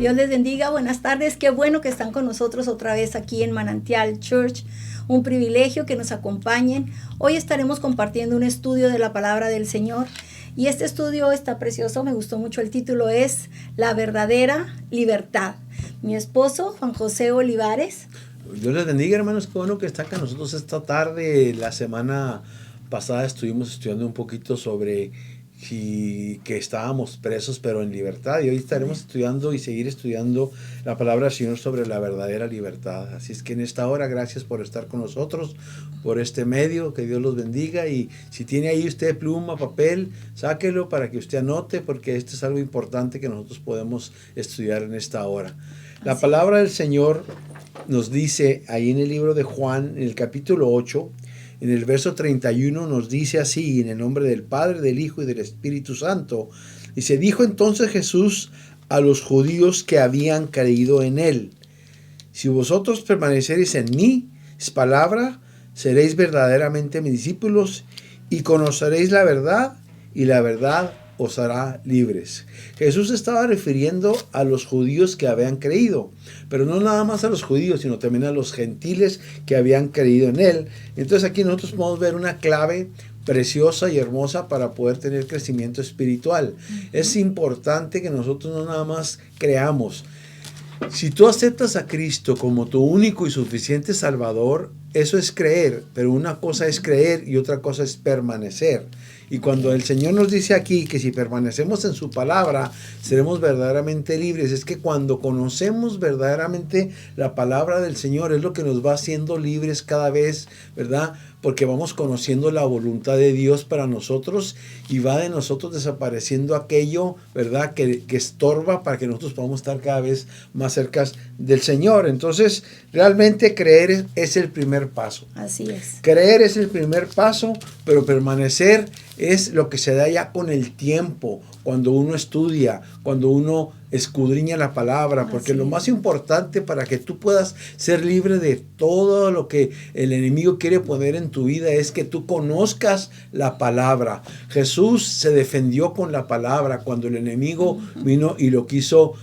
Dios les bendiga, buenas tardes, qué bueno que están con nosotros otra vez aquí en Manantial Church, un privilegio que nos acompañen. Hoy estaremos compartiendo un estudio de la palabra del Señor y este estudio está precioso, me gustó mucho, el título es La verdadera libertad. Mi esposo, Juan José Olivares. Dios les bendiga, hermanos, qué bueno que están con nosotros esta tarde. La semana pasada estuvimos estudiando un poquito sobre que estábamos presos pero en libertad, y hoy estaremos estudiando y seguir estudiando la palabra del Señor sobre la verdadera libertad. Así es que en esta hora, gracias por estar con nosotros, por este medio, que Dios los bendiga. Y si tiene ahí usted pluma, papel, sáquelo para que usted anote, porque esto es algo importante que nosotros podemos estudiar en esta hora. La palabra del Señor nos dice ahí en el libro de Juan, en el capítulo 8, en el verso 31, nos dice así, en el nombre del Padre, del Hijo y del Espíritu Santo. Dice: dijo entonces Jesús a los judíos que habían creído en él: si vosotros permaneceréis en mí, es palabra, seréis verdaderamente mis discípulos y conoceréis la verdad, y la verdad os hará libres. Jesús estaba refiriendo a los judíos que habían creído, pero no nada más a los judíos, sino también a los gentiles que habían creído en él. Entonces aquí nosotros podemos ver una clave preciosa y hermosa para poder tener crecimiento espiritual. Es importante que nosotros no nada más creamos. Si tú aceptas a Cristo como tu único y suficiente Salvador, eso es creer, pero una cosa es creer y otra cosa es permanecer. Y cuando el Señor nos dice aquí que si permanecemos en su palabra, seremos verdaderamente libres, es que cuando conocemos verdaderamente la palabra del Señor, es lo que nos va haciendo libres cada vez, ¿verdad? Porque vamos conociendo la voluntad de Dios para nosotros y va de nosotros desapareciendo aquello, ¿verdad?, que estorba para que nosotros podamos estar cada vez más cerca del Señor. Entonces, realmente creer es el primer paso. Así es. Creer es el primer paso, pero permanecer es lo que se da ya con el tiempo, cuando uno estudia, cuando uno escudriña la palabra, porque lo más importante para que tú puedas ser libre de todo lo que el enemigo quiere poner en tu vida es que tú conozcas la palabra. Jesús se defendió con la palabra cuando el enemigo vino y lo quiso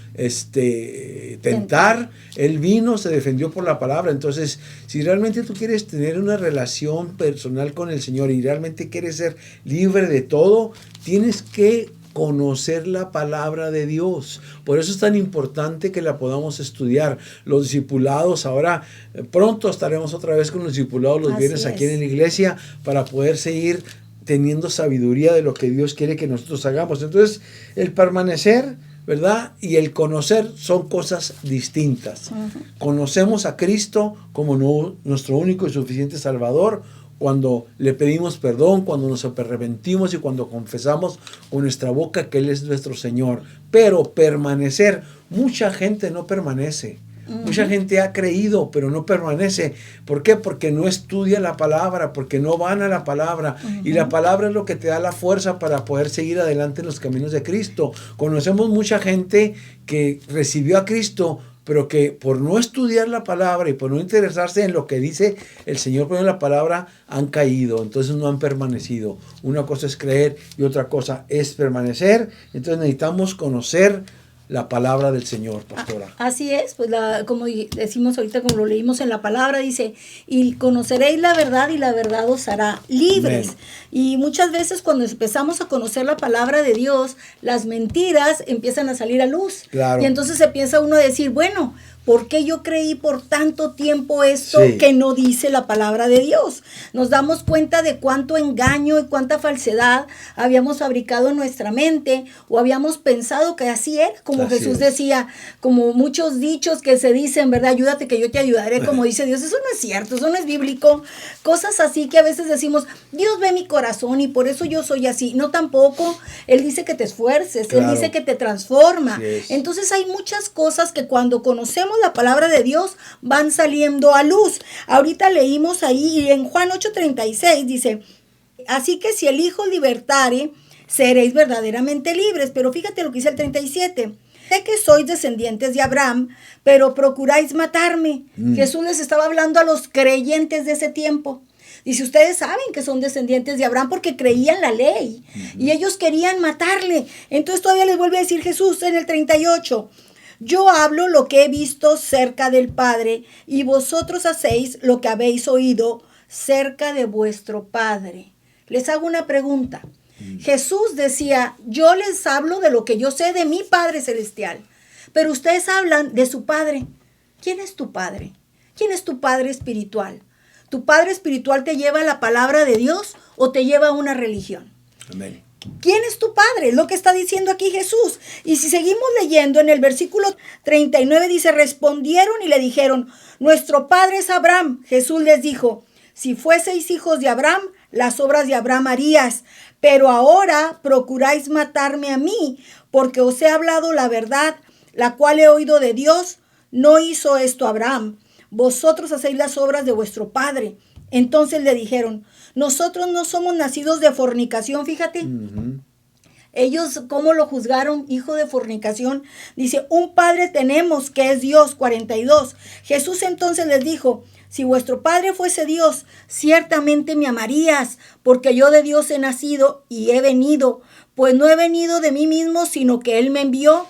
tentar. Él vino, se defendió por la palabra. Entonces, si realmente tú quieres tener una relación personal con el Señor y realmente quieres ser libre de todo, tienes que conocer la palabra de Dios. Por eso es tan importante que la podamos estudiar. Los discipulados, ahora pronto estaremos otra vez con los discipulados los viernes aquí en la iglesia para poder seguir teniendo sabiduría de lo que Dios quiere que nosotros hagamos. Entonces, el permanecer, ¿verdad?, y el conocer son cosas distintas. Conocemos a Cristo como nuestro único y suficiente Salvador cuando le pedimos perdón, cuando nos arrepentimos y cuando confesamos con nuestra boca que Él es nuestro Señor. Pero permanecer, mucha gente no permanece. Mucha gente ha creído, pero no permanece. ¿Por qué? Porque no estudia la palabra, porque no van a la palabra. Y la palabra es lo que te da la fuerza para poder seguir adelante en los caminos de Cristo. Conocemos mucha gente que recibió a Cristo, pero que por no estudiar la palabra y por no interesarse en lo que dice el Señor por la palabra, han caído, entonces no han permanecido. Una cosa es creer y otra cosa es permanecer. Entonces necesitamos conocer la palabra del Señor, pastora. Así es, pues como decimos ahorita, como lo leímos en la palabra, dice: y conoceréis la verdad y la verdad os hará libres. Amén. Y muchas veces cuando empezamos a conocer la palabra de Dios, las mentiras empiezan a salir a luz. Claro. Y entonces empieza uno a decir, bueno, ¿por qué yo creí por tanto tiempo esto que no dice la palabra de Dios? Nos damos cuenta de cuánto engaño y cuánta falsedad habíamos fabricado en nuestra mente, o habíamos pensado que así era, como así Jesús decía, como muchos dichos que se dicen, ¿verdad? Ayúdate que yo te ayudaré, como dice Dios. Eso no es cierto, eso no es bíblico. Cosas así que a veces decimos, Dios ve mi corazón y por eso yo soy así. No, tampoco. Él dice que te esfuerces, claro. Él dice que te transforma. Entonces hay muchas cosas que cuando conocemos la palabra de Dios van saliendo a luz. Ahorita leímos ahí en Juan 8:36, dice: así que si el Hijo libertare, seréis verdaderamente libres. Pero fíjate lo que dice el 37. Sé que sois descendientes de Abraham, pero procuráis matarme. Jesús les estaba hablando a los creyentes de ese tiempo. Dice, ustedes saben que son descendientes de Abraham porque creían la ley. Y ellos querían matarle. Entonces todavía les vuelve a decir Jesús en el 38. Yo hablo lo que he visto cerca del Padre, y vosotros hacéis lo que habéis oído cerca de vuestro Padre. Les hago una pregunta. Jesús decía, yo les hablo de lo que yo sé de mi Padre Celestial, pero ustedes hablan de su Padre. ¿Quién es tu Padre? ¿Quién es tu Padre espiritual? ¿Tu Padre espiritual te lleva a la palabra de Dios o te lleva a una religión? Amén. ¿Quién es tu Padre? Es lo que está diciendo aquí Jesús. Y si seguimos leyendo en el versículo 39 dice, respondieron y le dijeron, nuestro Padre es Abraham. Jesús les dijo, si fueseis hijos de Abraham, las obras de Abraham harías, pero ahora procuráis matarme a mí, porque os he hablado la verdad, la cual he oído de Dios. No hizo esto Abraham. Vosotros hacéis las obras de vuestro padre. Entonces le dijeron, nosotros no somos nacidos de fornicación, fíjate. Ellos, ¿cómo lo juzgaron? Hijo de fornicación. Dice, un padre tenemos que es Dios. 42. Jesús entonces les dijo, si vuestro padre fuese Dios, ciertamente me amarías, porque yo de Dios he nacido y he venido, pues no he venido de mí mismo, sino que Él me envió.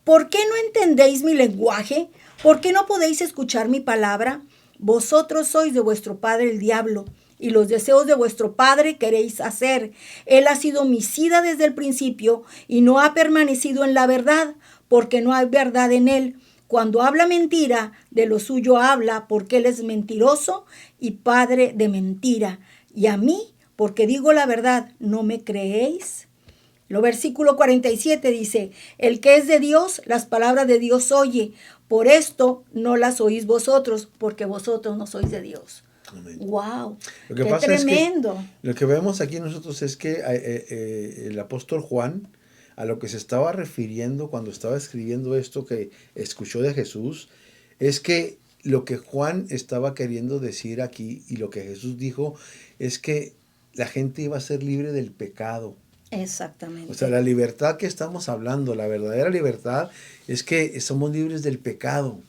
¿Por qué no entendéis mi lenguaje? ¿Por qué no podéis escuchar mi palabra? Vosotros sois de vuestro padre el diablo, y los deseos de vuestro padre queréis hacer. Él ha sido homicida desde el principio, y no ha permanecido en la verdad, porque no hay verdad en él. Cuando habla mentira, de lo suyo habla, porque él es mentiroso y padre de mentira. Y a mí, porque digo la verdad, ¿no me creéis? Lo versículo 47 dice, el que es de Dios, las palabras de Dios oye. Por esto no las oís vosotros, porque vosotros no sois de Dios. Amén. ¡Wow! Lo que ¡Qué pasa tremendo! es que lo que vemos aquí nosotros es que el apóstol Juan, a lo que se estaba refiriendo cuando estaba escribiendo esto que escuchó de Jesús, es que lo que Juan estaba queriendo decir aquí y lo que Jesús dijo es que la gente iba a ser libre del pecado. Exactamente. O sea, la libertad que estamos hablando, la verdadera libertad, es que somos libres del pecado.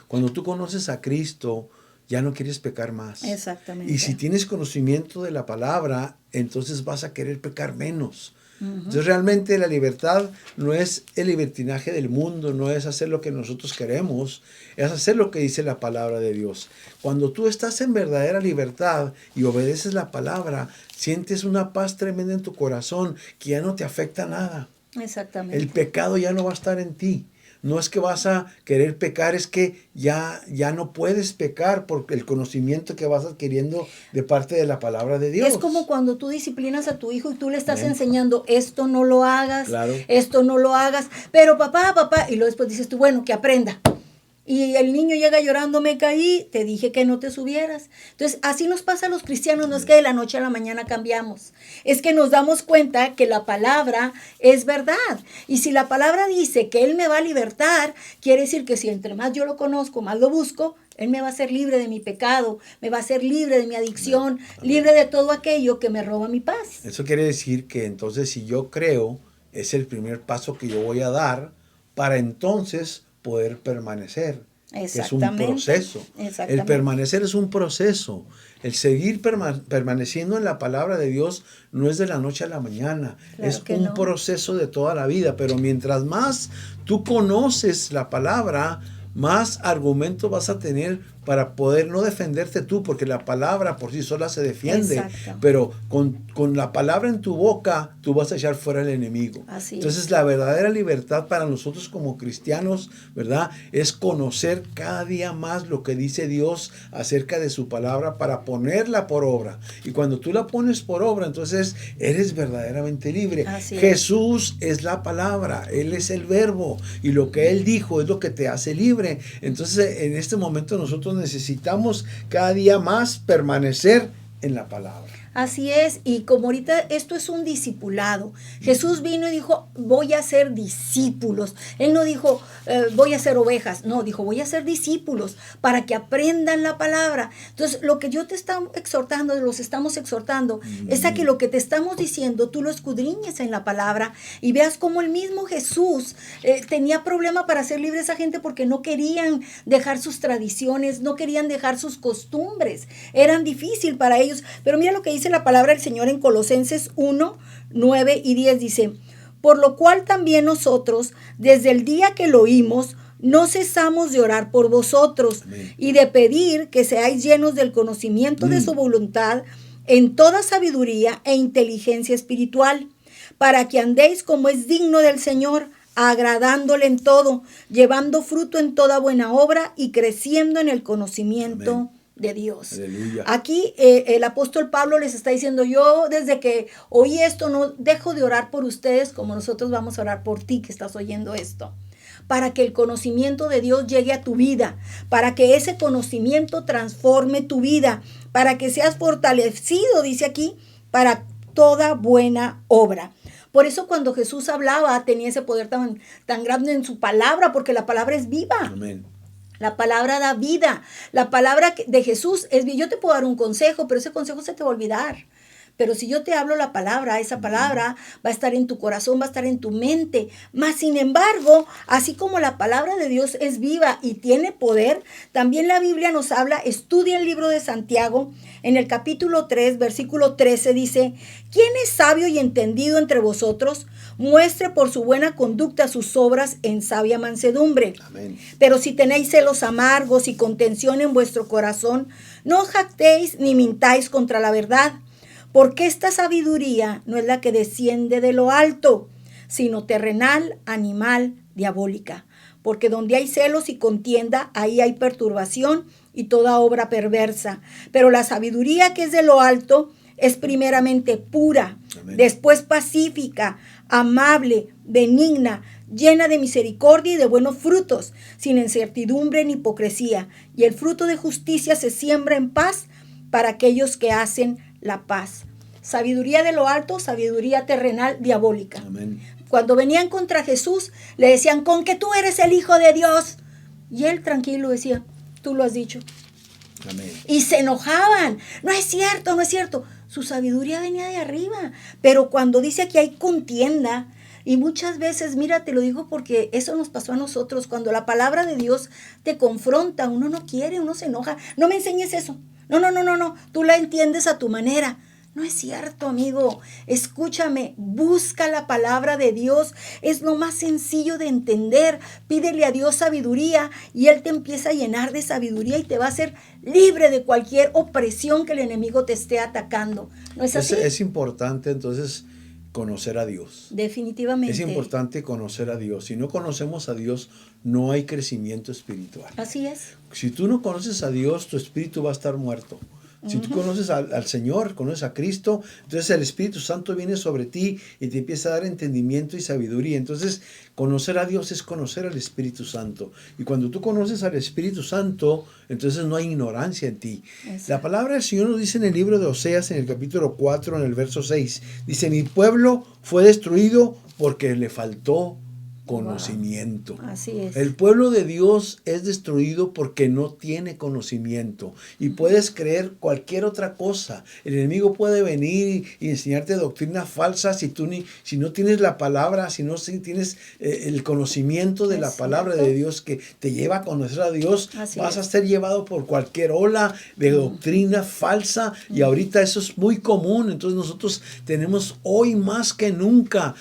Cuando tú conoces a Cristo, ya no quieres pecar más. Exactamente. Y si tienes conocimiento de la palabra, entonces vas a querer pecar menos. Entonces realmente la libertad no es el libertinaje del mundo, no es hacer lo que nosotros queremos, es hacer lo que dice la palabra de Dios. Cuando tú estás en verdadera libertad y obedeces la palabra, sientes una paz tremenda en tu corazón que ya no te afecta nada. Exactamente. El pecado ya no va a estar en ti. No es que vas a querer pecar, es que ya no puedes pecar por el conocimiento que vas adquiriendo de parte de la palabra de Dios. Es como cuando tú disciplinas a tu hijo y tú le estás Amén. enseñando, esto no lo hagas, Claro. esto no lo hagas, pero papá, y luego después dices tú, bueno, que aprenda. Y el niño llega llorando, me caí, te dije que no te subieras. Entonces, así nos pasa a los cristianos, no es que de la noche a la mañana cambiamos. Es que nos damos cuenta que la palabra es verdad. Y si la palabra dice que Él me va a libertar, quiere decir que si entre más yo lo conozco, más lo busco, Él me va a hacer libre de mi pecado, me va a hacer libre de mi adicción, Amén. libre de todo aquello que me roba mi paz. Eso quiere decir que entonces si yo creo, es el primer paso que yo voy a dar para entonces poder permanecer. Es un proceso. El permanecer es un proceso. El seguir permaneciendo en la palabra de Dios no es de la noche a la mañana. Claro es que un no. proceso de toda la vida. Pero mientras más tú conoces la palabra, más argumentos vas a tener para poder no defenderte tú, porque la palabra por sí sola se defiende. Exacto. Pero con la palabra en tu boca, tú vas a echar fuera al enemigo. Así Entonces, es. la verdadera libertad para nosotros como cristianos, ¿verdad? Es conocer cada día más lo que dice Dios acerca de su palabra para ponerla por obra. Y cuando tú la pones por obra, entonces eres verdaderamente libre. Así es. Jesús es la palabra, Él es el verbo, y lo que Él dijo es lo que te hace libre. Entonces, en este momento nosotros necesitamos cada día más permanecer en la palabra. Así es, y como ahorita esto es un discipulado, Jesús vino y dijo, voy a ser discípulos. Él no dijo, voy a ser ovejas, no, dijo, voy a ser discípulos para que aprendan la palabra. Entonces, lo que yo te estamos exhortando, los estamos exhortando, es a que lo que te estamos diciendo, tú lo escudriñes en la palabra y veas cómo el mismo Jesús tenía problema para hacer libre a esa gente porque no querían dejar sus tradiciones, no querían dejar sus costumbres, eran difícil para ellos. Pero mira lo que dice la palabra del Señor en Colosenses 1, 9 y 10, dice, Por lo cual también nosotros, desde el día que lo oímos, no cesamos de orar por vosotros. Amén. Y de pedir que seáis llenos del conocimiento de su voluntad en toda sabiduría e inteligencia espiritual, para que andéis como es digno del Señor, agradándole en todo, llevando fruto en toda buena obra y creciendo en el conocimiento Amén. De Dios. Aleluya. Aquí el apóstol Pablo les está diciendo, yo desde que oí esto no dejo de orar por ustedes como nosotros vamos a orar por ti que estás oyendo esto, para que el conocimiento de Dios llegue a tu vida, para que ese conocimiento transforme tu vida, para que seas fortalecido, dice aquí, para toda buena obra. Por eso cuando Jesús hablaba tenía ese poder tan grande en su palabra, porque la palabra es viva. Amén. La palabra da vida. La palabra de Jesús es vida. Yo te puedo dar un consejo, pero ese consejo se te va a olvidar. Pero si yo te hablo la palabra, esa palabra va a estar en tu corazón, va a estar en tu mente. Mas, sin embargo, así como la palabra de Dios es viva y tiene poder, también la Biblia nos habla, estudia el libro de Santiago, en el capítulo 3, versículo 13, dice, ¿quién es sabio y entendido entre vosotros? Muestre por su buena conducta sus obras en sabia mansedumbre. Amén. Pero si tenéis celos amargos y contención en vuestro corazón, no os jactéis ni mintáis contra la verdad. Porque esta sabiduría no es la que desciende de lo alto, sino terrenal, animal, diabólica. Porque donde hay celos y contienda, ahí hay perturbación y toda obra perversa. Pero la sabiduría que es de lo alto es primeramente pura, Amén. Después pacífica, amable, benigna, llena de misericordia y de buenos frutos, sin incertidumbre ni hipocresía. Y el fruto de justicia se siembra en paz para aquellos que hacen la paz. Sabiduría de lo alto, sabiduría terrenal, diabólica. Amén. Cuando venían contra Jesús, le decían, con que tú eres el Hijo de Dios. Y él tranquilo decía, tú lo has dicho. Amén. Y se enojaban. No es cierto, no es cierto. Su sabiduría venía de arriba. Pero cuando dice que hay contienda, y muchas veces, mira, te lo digo porque eso nos pasó a nosotros. Cuando la palabra de Dios te confronta, uno no quiere, uno se enoja. No me enseñes eso. No, tú la entiendes a tu manera. No es cierto, amigo. Escúchame, busca la palabra de Dios. Es lo más sencillo de entender. Pídele a Dios sabiduría y Él te empieza a llenar de sabiduría y te va a hacer libre de cualquier opresión que el enemigo te esté atacando. ¿No es así? Es importante entonces conocer a Dios. Definitivamente. Es importante conocer a Dios. Si no conocemos a Dios, no hay crecimiento espiritual. Así es. Si tú no conoces a Dios, tu espíritu va a estar muerto. Si tú conoces al Señor, conoces a Cristo, entonces el Espíritu Santo viene sobre ti y te empieza a dar entendimiento y sabiduría. Entonces, conocer a Dios es conocer al Espíritu Santo. Y cuando tú conoces al Espíritu Santo, entonces no hay ignorancia en ti. Exacto. La palabra del Señor nos dice en el libro de Oseas, en el capítulo 4, en el verso 6, dice, mi pueblo fue destruido porque le faltó conocimiento. Wow. Así es. El pueblo de Dios es destruido porque no tiene conocimiento y puedes creer cualquier otra cosa. El enemigo puede venir y enseñarte doctrina falsa si no tienes la palabra, si no tienes el conocimiento de la palabra de Dios que te lleva a conocer a Dios. Así vas a ser llevado por cualquier ola de doctrina falsa y ahorita eso es muy común. Entonces nosotros tenemos hoy más que nunca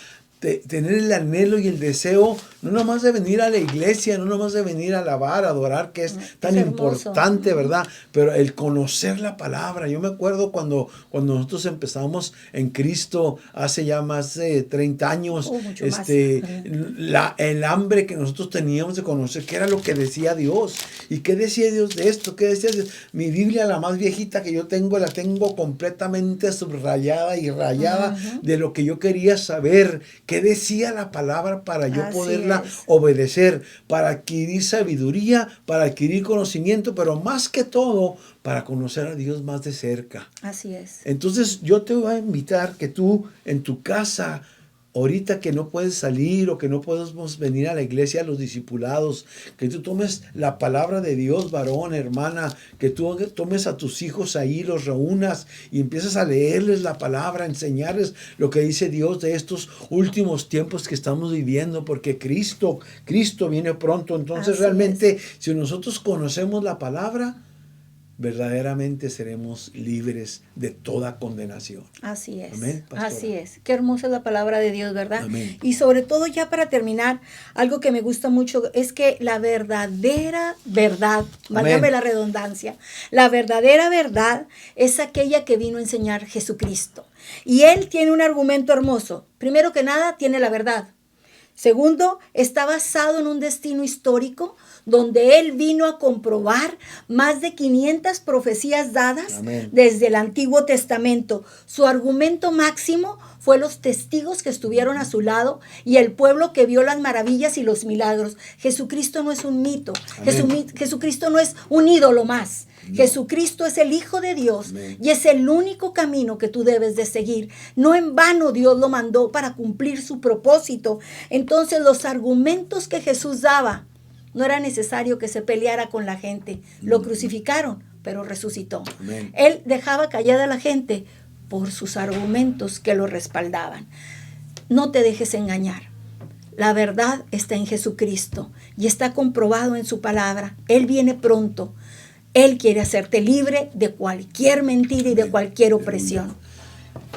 tener el anhelo y el deseo, no nomás de venir a la iglesia, no nomás de venir a alabar, a adorar, que es tan importante, ¿verdad? Pero el conocer la palabra. Yo me acuerdo cuando nosotros empezamos en Cristo hace ya más de 30 años, el hambre que nosotros teníamos de conocer, qué era lo que decía Dios, y qué decía Dios de esto, qué decía Dios. Mi Biblia, la más viejita que yo tengo, la tengo completamente subrayada y rayada de lo que yo quería saber, qué decía la palabra para yo poderla obedecer, para adquirir sabiduría, para adquirir conocimiento, pero más que todo, para conocer a Dios más de cerca. Así es. Entonces yo te voy a invitar que tú en tu casa, ahorita que no puedes salir o que no podemos venir a la iglesia, a los discipulados, que tú tomes la palabra de Dios, varón, hermana, que tú tomes a tus hijos ahí, los reúnas y empiezas a leerles la palabra, enseñarles lo que dice Dios de estos últimos tiempos que estamos viviendo, porque Cristo viene pronto. Entonces realmente, si nosotros conocemos la palabra, verdaderamente seremos libres de toda condenación. Así es. Amén, pastora. Así es. Qué hermosa es la palabra de Dios, ¿verdad? Amén. Y sobre todo, ya para terminar, algo que me gusta mucho es que la verdadera verdad, válgame la redundancia, la verdadera verdad es aquella que vino a enseñar Jesucristo. Y Él tiene un argumento hermoso. Primero que nada, tiene la verdad. Segundo, está basado en un destino histórico donde Él vino a comprobar más de 500 profecías dadas Amén. desde el Antiguo Testamento. Su argumento máximo fue los testigos que estuvieron a su lado y el pueblo que vio las maravillas y los milagros. Jesucristo no es un mito. Jesucristo no es un ídolo más. No. Jesucristo es el Hijo de Dios. Amén. Y es el único camino que tú debes de seguir. No en vano Dios lo mandó para cumplir su propósito. Entonces los argumentos que Jesús daba, no era necesario que se peleara con la gente. Lo crucificaron, pero resucitó. Amén. Él dejaba callada a la gente por sus argumentos que lo respaldaban. No te dejes engañar. La verdad está en Jesucristo y está comprobado en su palabra. Él viene pronto. Él quiere hacerte libre de cualquier mentira y de cualquier opresión.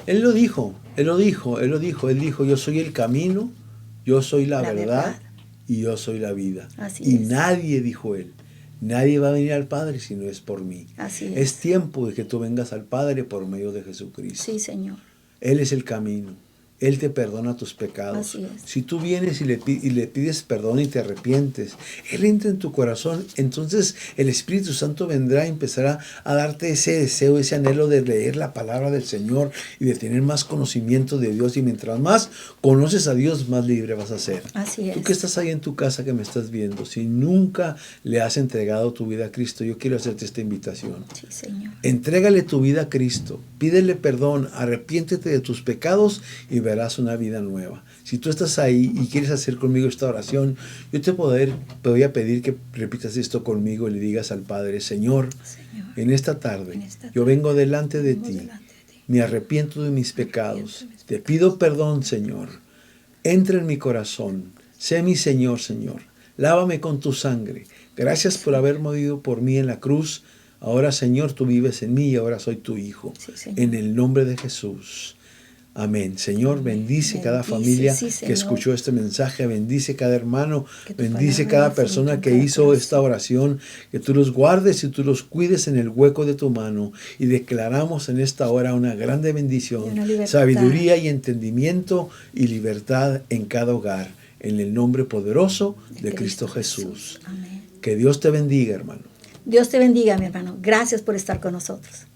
Él lo dijo, Él dijo, yo soy el camino, yo soy la verdad y yo soy la vida. Así y es. Nadie, dijo Él, nadie va a venir al Padre si no es por mí. Así es. Es tiempo de que tú vengas al Padre por medio de Jesucristo. Sí, Señor. Él es el camino. Él te perdona tus pecados. Así es. Si tú vienes y le pides perdón y te arrepientes, Él entra en tu corazón, entonces el Espíritu Santo vendrá y empezará a darte ese deseo, ese anhelo de leer la palabra del Señor y de tener más conocimiento de Dios. Y mientras más conoces a Dios, más libre vas a ser. Así es. Tú que estás ahí en tu casa, que me estás viendo, si nunca le has entregado tu vida a Cristo, yo quiero hacerte esta invitación. Sí, Señor. Entrégale tu vida a Cristo, pídele perdón, arrepiéntete de tus pecados y verás una vida nueva. Si tú estás ahí y quieres hacer conmigo esta oración, yo te voy a pedir que repitas esto conmigo y le digas al Padre: Señor, en esta tarde yo vengo delante de ti, me arrepiento de mis pecados, te pido perdón, Señor, entra en mi corazón, sé mi Señor, Señor, lávame con tu sangre, gracias por haber morido por mí en la cruz. Ahora, Señor, tú vives en mí y ahora soy tu hijo. Sí, en el nombre de Jesús. Amén. Señor, bendice cada familia que escuchó este mensaje, bendice cada hermano, bendice cada persona que hizo esta oración, que tú los guardes y tú los cuides en el hueco de tu mano. Y declaramos en esta hora una grande bendición, sabiduría y entendimiento y libertad en cada hogar, en el nombre poderoso de Cristo Jesús. Amén. Que Dios te bendiga, hermano. Dios te bendiga, mi hermano. Gracias por estar con nosotros.